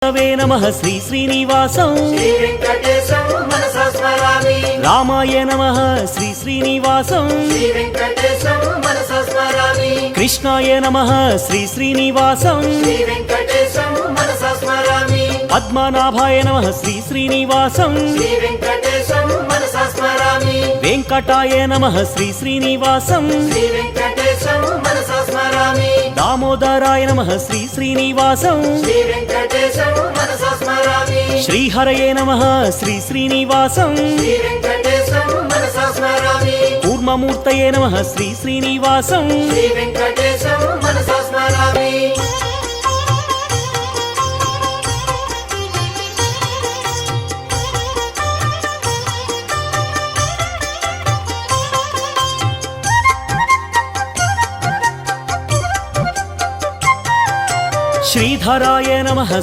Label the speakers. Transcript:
Speaker 1: नमः श्री श्रीनिवासं
Speaker 2: श्री वेंकटेशं मनसा स्मरामि।
Speaker 1: रामाय नमः श्री श्रीनिवासं
Speaker 2: श्री वेंकटेशं मनसा स्मरामि।
Speaker 1: कृष्णाय नमः श्री श्रीनिवासं
Speaker 2: श्री वेंकटेशं मनसा स्मरामि।
Speaker 1: पद्मनाभाय नमः श्री श्रीनिवासं
Speaker 2: श्री वेंकटेशं मनसा स्मरामि।
Speaker 1: वेंकटाय नमः श्री श्रीनिवासं
Speaker 2: श्री वेंकटेशं मनसा स्मरामि।
Speaker 1: दामोदराय नमः श्री श्रीनिवासं
Speaker 2: श्री वेंकटेशं मनसा स्मरामि।
Speaker 1: श्रीहरये नमः श्री श्रीनिवासं
Speaker 2: श्री वेंकटेशं मनसा स्मरामि।
Speaker 1: कूर्ममूर्तये नमः श्री श्रीनिवासं
Speaker 2: श्री वेंकटेशं मनसा स्मरामि।
Speaker 1: श्रीधराय नमः।